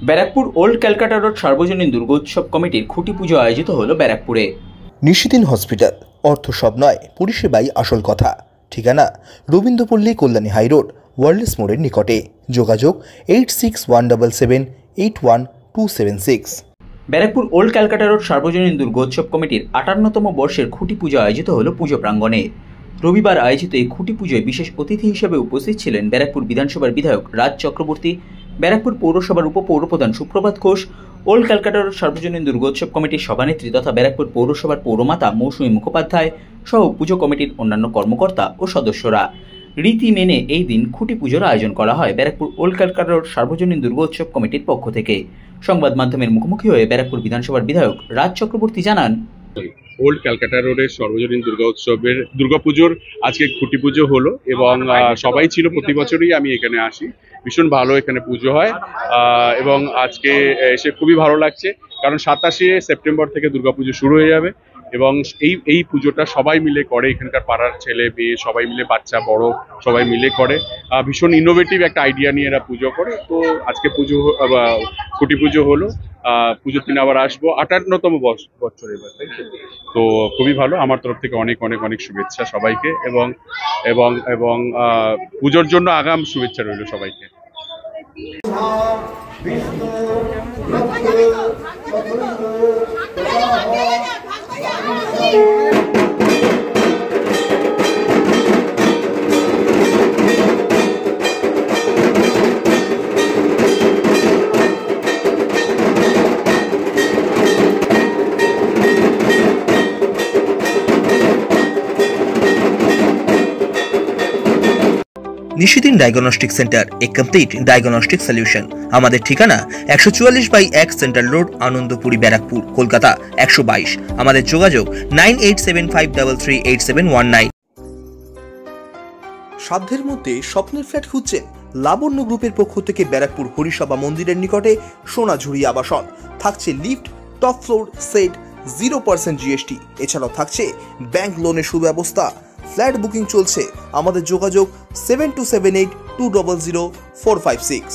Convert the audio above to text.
Barrackpore old Calcutta road সার্বজনীন দুর্গোৎসব কমিটির খুঁটি পুজো আয়োজিত হলো ব্যারাকপুরে। নিশিদিন হসপিটাল, অর্থ সব নয়, পরিষেবাই আসল কথা। ঠিকানা রবীন্দ্রপল্লী, কল্যাণী হাইরোড, ওয়ার্ল্ডস মোড়ের নিকটে। যোগাযোগ 8617781276। ব্যারাকপুর ওল্ড ক্যালকাটা রোড সার্বজনীন দুর্গোৎসব কমিটির 58তম বর্ষের খুঁটি পুজো আয়োজিত হলো পুজো প্রাঙ্গণে। রবিবার আয়োজিত এই খুঁটি পুজোয় বিশেষ অতিথি হিসেবে উপস্থিত ছিলেন ব্যারাকপুর বিধানসভার বিধায়ক রাজ চক্রবর্তী, ব্যারাকপুর পৌরসভার উপপৌরপ্রধান সুপ্রভাত ঘোষ, ওল্ড ক্যালকাটা রোড সার্বজনীন দুর্গোৎসব কমিটির সভানেত্রী তথা ব্যারাকপুর পৌরসভার পৌরমাতা মৌসুমী মুখোপাধ্যায় সহ পুজো কমিটির অন্যান্য কর্মকর্তা ও সদস্যরা। রীতি মেনে এই দিন খুঁটি পুজোর আয়োজন করা হয় ব্যারাকপুর ওল্ড ক্যালকাটা রোড সার্বজনীন দুর্গোৎসব কমিটির পক্ষ থেকে। সংবাদ মাধ্যমের মুখোমুখি হয়ে ব্যারাকপুর বিধানসভার বিধায়ক রাজ চক্রবর্তী জানান, ওল্ড ক্যালকাটা রোডের সর্বজনীন দুর্গাপুজোর আজকে খুঁটি পুজো হলো এবং সবাই ছিল, প্রতি বছরই আমি এখানে আসি, ভীষণ ভালো এখানে পুজো হয় এবং আজকে এসে খুবই ভালো লাগছে, কারণ 27শে সেপ্টেম্বর থেকে দুর্গাপুজো শুরু হয়ে যাবে এবং এই পুজোটা সবাই মিলে করে, এখানকার পাড়ার ছেলে মেয়ে সবাই মিলে, বাচ্চা বড় সবাই মিলে করে। ভীষণ ইনোভেটিভ একটা আইডিয়া নিয়ে এরা পুজো করে। তো আজকে খুঁটি পুজো হলো, পুজোর দিন আবার আসবো, 58তম বছর এবার, তাই তো খুবই ভালো। আমার তরফ থেকে অনেক অনেক অনেক শুভেচ্ছা সবাইকে এবং এবং এবং পুজোর জন্য আগাম শুভেচ্ছা রইল সবাইকে। নিশিদিন ডায়াগনস্টিক সেন্টার, এ কমপ্লিট ডায়াগনস্টিক সলিউশন। আমাদের ঠিকানা 144/1 সেন্ট্রাল রোড, আনন্দপুরি, ব্যারাকপুর, কলকাতা 122। আমাদের যোগাযোগ 9875338719। সাধ্যের মধ্যে স্বপ্নের ফ্ল্যাট খুঁজছেন? লাবণ্য গ্রুপের পক্ষ থেকে ব্যারাকপুর হরিসভা মন্দিরের নিকটে সোনাঝুরি আবাসন। থাকছে lift, top floor, set, 0% GST। এছাড়াও থাকছে ব্যাংক লোনের সুব্যবস্থা। ফ্ল্যাট বুকিং চলছে। আমাদের যোগাযোগ 7278200456।